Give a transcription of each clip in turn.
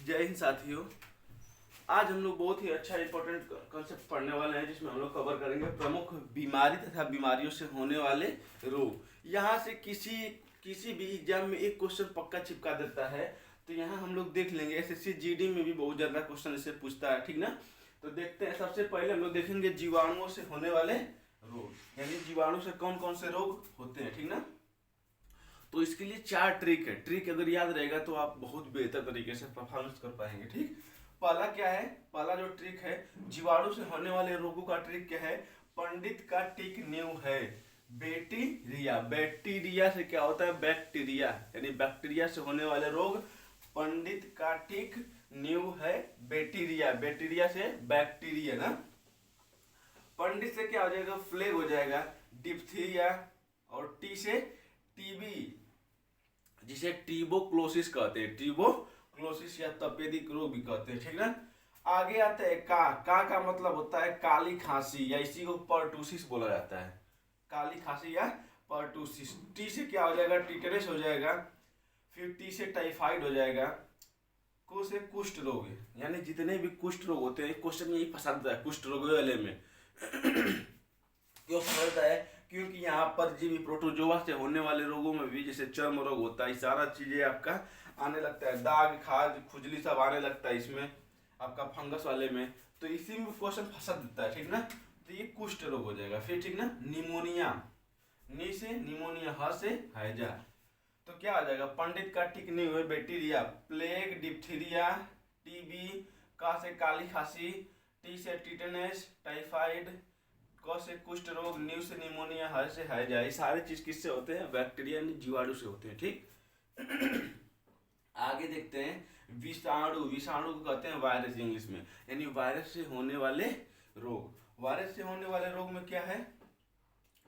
जय हिंद साथियों। आज हम लोग बहुत ही अच्छा इंपॉर्टेंट कॉन्सेप्ट पढ़ने वाले हैं जिसमें हम लोग कवर करेंगे प्रमुख बीमारी तथा बीमारियों से होने वाले रोग। यहाँ से किसी भी एग्जाम में एक क्वेश्चन पक्का चिपका देता है, तो यहाँ हम लोग देख लेंगे। एसएससी जीडी में भी बहुत ज़्यादा क्वेश्चन इससे पूछता है, ठीक ना। तो देखते हैं, सबसे पहले हम लोग देखेंगे जीवाणुओं से होने वाले रोग, यानी जीवाणु से कौन कौन से रोग होते हैं, ठीक ना। तो इसके लिए 4 ट्रिक है। ट्रिक अगर याद रहेगा तो आप बहुत बेहतर तरीके से परफॉर्मेंस कर पाएंगे, ठीक। पहला क्या है, पहला जो ट्रिक है जीवाणु से होने वाले रोगों का ट्रिक क्या है, पंडित का टिक न्यू है बैक्टीरिया। बैक्टीरिया से क्या होता है, बैक्टीरिया, यानी बैक्टीरिया से होने वाले रोग। पंडित का टिक न्यू है बैक्टीरिया, बैक्टीरिया से बैक्टीरिया ना। पंडित से क्या हो जाएगा, फ्लेग हो जाएगा, डिप्थीरिया, और टी से टीबी, जिसे ट्यूबरक्लोसिस कहते हैं, ट्यूबरक्लोसिस या तपेदिक रोग भी कहते हैं, ठीक ना। आगे आता है का मतलब होता है काली खांसी, या इसी को पर्टूसिस बोला जाता है, काली खांसी या पर्टूसिस। टी से क्या हो जाएगा, टिटेनस हो जाएगा। फिर टी से टाइफाइड हो जाएगा। को से कुष्ठ रोग, यानी जितने भी कुष्ठ रोग होते हैं, क्वेश्चन यही फंसाता है कुष्ठ रोग वाले में। क्यों फंसाता है, क्योंकि यहाँ पर जीवी प्रोटोजोआ से होने वाले रोगों में भी जैसे चर्म रोग होता है, सारा चीजें आपका आने लगता है, दाग खाज खुजली सब आने लगता है इसमें, आपका फंगस वाले में। तो इसी में क्वेश्चन फंसा देता है, ठीक ना। तो ये कुष्ठ रोग हो जाएगा। फिर ठीक ना, निमोनिया, नी से निमोनिया, ह से हैजा, तो क्या आ जाएगा, पंडित का टिक न्यू है बैक्टीरिया, प्लेग, डिप्थीरिया, टीबी, का से काली खांसी, टी से टिटेनस, टाइफाइड, क से कुष्ठ रोग, न्यू से निमोनिया, ह से हैजा। ये सारे चीज किससे होते हैं, बैक्टीरिया यानी जीवाणु से होते हैं, ठीक। आगे देखते हैं विषाणु। विषाणु को कहते हैं वायरस इंग्लिश में, यानी वायरस से होने वाले रोग। वायरस से होने वाले रोग में क्या है,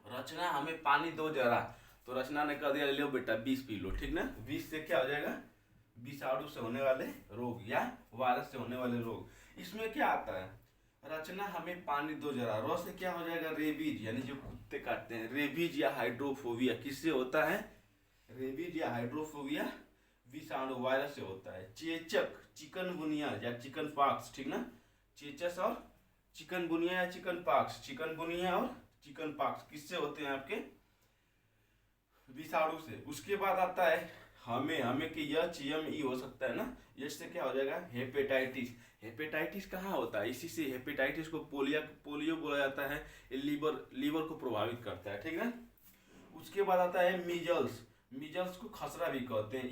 रचना हमें पानी दो जरा, तो रचना ने कह दिया ले लो बेटा 20 पी लो, ठीक ना। 20 से क्या हो जाएगा, विषाणु से होने वाले रोग या वायरस से होने वाले रोग। इसमें क्या आता है, रचना हमें पानी दो जरा। रो से क्या हो जाएगा, रेबीज, यानी जो कुत्ते काटते हैं, रेबीज या हाइड्रोफोबिया किससे होता है, रेबीज या हाइड्रोफोबिया विषाणु वायरस से होता है। चेचक, चिकनगुनिया या चिकन पॉक्स, ठीक ना। चेचक और चिकनगुनिया या चिकन पॉक्स, चिकनगुनिया और चिकन पॉक्स किससे होते हैं, आपके विषाणु से। उसके बाद आता है हमें कि यच यम ई हो सकता है ना। यच से क्या हो जाएगा, हेपेटाइटिस। हेपेटाइटिस कहाँ होता है, इसी से हेपेटाइटिस को पोलियो बोला जाता है। ये लीवर को प्रभावित करता है, ठीक है। उसके बाद आता है मीजल्स। मीजल्स को खसरा भी कहते हैं।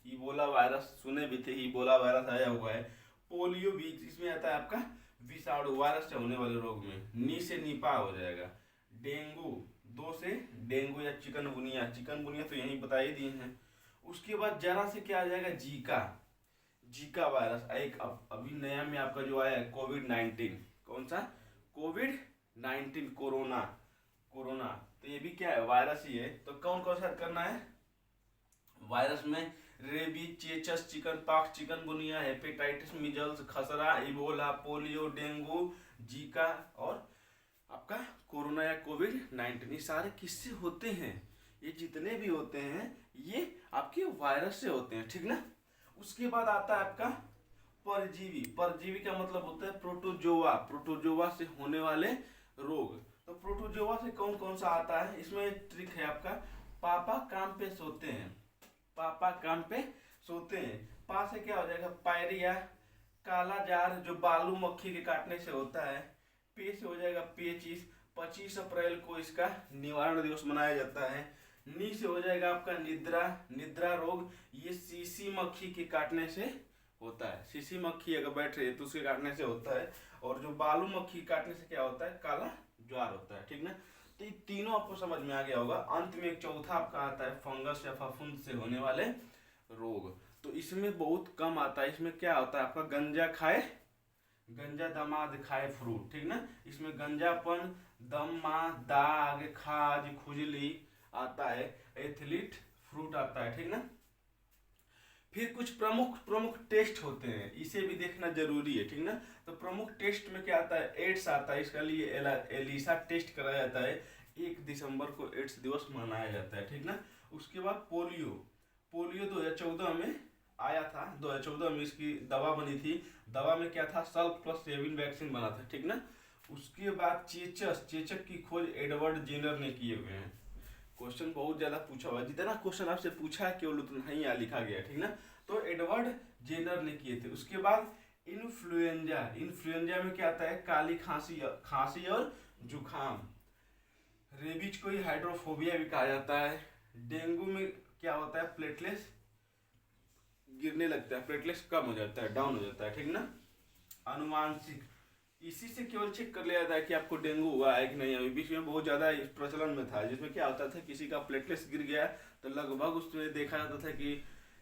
इबोला वायरस सुने भी थे, इबोला वायरस आया हुआ है। पोलियो भी इसमें आता है आपका विषाणु वायरस से होने वाले रोग में। नी से निपा हो जाएगा। डेंगू, दो से डेंगू या चिकनगुनिया, चिकनगुनिया तो यही बता ही दिए हैं। उसके बाद जरा से क्या आ जाएगा, जीका वायरस। एक अभी नया में आपका जो आया है कोविड-19, कौन सा, कोविड-19, कोरोना, तो ये भी क्या है, वायरस ही है। तो कौन कौन सा करना है, वायरस में रेबीज, चेचस, chickenpox, chikungunya, hepatitis, measles, खसरा, इबोला, पोलियो, डेंगू, जीका और आपका कोरोना या कोविड-19। ये सारे किससे होते हैं, ये जितने भी होते हैं ये आपके वायरस से होते हैं, ठीक ना। उसके बाद आता है आपका परजीवी। परजीवी का मतलब होता है प्रोटोजोआ, प्रोटोजोआ से होने वाले रोग। तो प्रोटोजोआ से कौन कौन सा आता है, इसमें ट्रिक है आपका, पापा काम पे सोते हैं, पापा काम पे सोते हैं। पा से क्या हो जाएगा, पायरिया, काला जार जो बालू मक्खी के काटने से होता है। पे से हो जाएगा पेचिस। 25 अप्रैल को इसका निवारण दिवस मनाया जाता है। नी से हो जाएगा आपका निद्रा रोग, ये सीसी मक्खी के काटने से होता है। सीसी मक्खी अगर बैठ रही है तो उसके काटने से होता है। और जो बालू मक्खी काटने से क्या होता है, काला ज्वार होता है, ठीक ना। तो ये तीनों आपको समझ में आ गया होगा। अंत में एक चौथा आपका आता है फंगस या फफूंद से होने वाले रोग। तो इसमें बहुत कम आता है। इसमें क्या होता है आपका, गंजा दामाद खाए फ्रूट, ठीक ना। इसमें गंजापन, दमा, दाग, खाज, खुजली आता है। एथलीट फ्रूट आता है, ठीक ना। फिर कुछ प्रमुख टेस्ट होते हैं, इसे भी देखना जरूरी है, ठीक ना। तो प्रमुख टेस्ट में क्या आता है, एड्स आता है। इसके लिए एलिसा टेस्ट कराया जाता है। 1 दिसंबर को एड्स दिवस मनाया जाता है, ठीक ना। उसके बाद पोलियो 2014 में आया था 2014 में, इसकी दवा बनी थी। दवा में क्या था, सल्फ प्लस सेविन वैक्सीन बना था, ठीक ना। उसके बाद चेचक की खोज एडवर्ड जेनर ने किए हुए हैं। क्वेश्चन बहुत ज्यादा पूछा हुआ है, जितना क्वेश्चन आपसे पूछा है केवल उतना ही यहाँ लिखा गया है, ठीक ना। तो एडवर्ड जेनर ने किए थे। उसके बाद इन्फ्लुएंजा में क्या आता है, काली खांसी और जुखाम। रेबीज को ही हाइड्रोफोबिया भी कहा जाता है। डेंगू में क्या होता है, प्लेटलेट्स गिरने लगता है, प्लेटलेट्स कम हो जाता है, डाउन हो जाता है, ठीक ना। अनुवांशिक, इसी से केवल चेक कर लिया जाता है कि आपको डेंगू हुआ है कि नहीं। अभी बीच में बहुत ज़्यादा प्रचलन में था, जिसमें क्या होता था, किसी का प्लेटलेट्स गिर गया तो लगभग उसमें देखा जाता था कि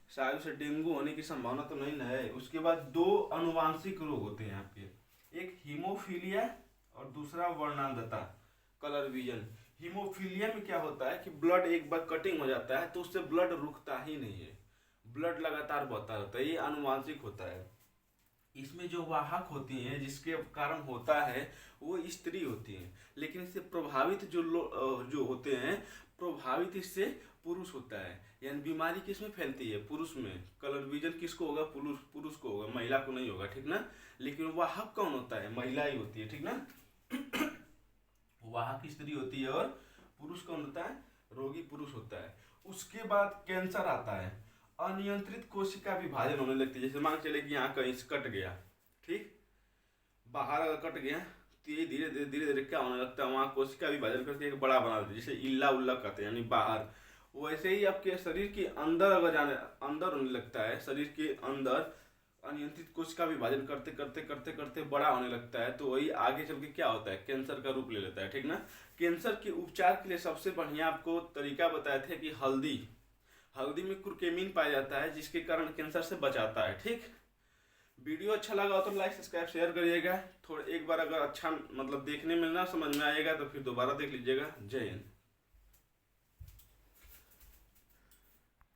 शायद उसे डेंगू होने की संभावना तो नहीं है। उसके बाद 2 अनुवांशिक रोग होते हैं आपके, एक हीमोफीलिया और दूसरा वर्णांधता, कलर विजन। हीमोफीलिया में क्या होता है कि ब्लड एक बार कटिंग हो जाता है तो उससे ब्लड रुकता ही नहीं है, ब्लड लगातार बहता रहता है, ये अनुवांशिक होता है। इसमें जो वाहक होती हैं जिसके कारण होता है वो स्त्री होती हैं, लेकिन इससे प्रभावित जो होते हैं, प्रभावित इससे पुरुष होता है। यानी बीमारी किस में फैलती है, पुरुष में। कलर विजन किसको होगा, पुरुष को होगा, महिला को नहीं होगा, ठीक ना। लेकिन वाहक कौन होता है, महिला ही होती है, ठीक ना। वाहक स्त्री होती है और पुरुष कौन होता है, रोगी पुरुष होता है। उसके बाद कैंसर आता है। अनियंत्रित कोशिका विभाजन होने लगती है, जैसे मान चले कि यहाँ कहीं से कट गया, ठीक, बाहर अगर कट गया तो ये धीरे धीरे क्या होने लगता है, वहाँ कोशिका विभाजन करके एक बड़ा बना देती है, जैसे इल्ला उल्ला कहते हैं, यानी बाहर। वैसे ही आपके शरीर के अंदर अगर अंदर होने लगता है, शरीर के अंदर अनियंत्रित कोशिका विभाजन करते करते करते करते बड़ा होने लगता है, तो वही आगे चल के क्या होता है, कैंसर का रूप ले लेता है, ठीक ना। कैंसर के उपचार के लिए सबसे बढ़िया आपको तरीका बताए थे कि हल्दी में कुर्केमिन पाया जाता है, जिसके कारण कैंसर से बचाता है, ठीक। वीडियो अच्छा लगा हो तो लाइक सब्सक्राइब शेयर करिएगा। थोड़ा एक बार अगर अच्छा मतलब देखने में ना समझ में आएगा तो फिर दोबारा देख लीजिएगा। जय हिंद।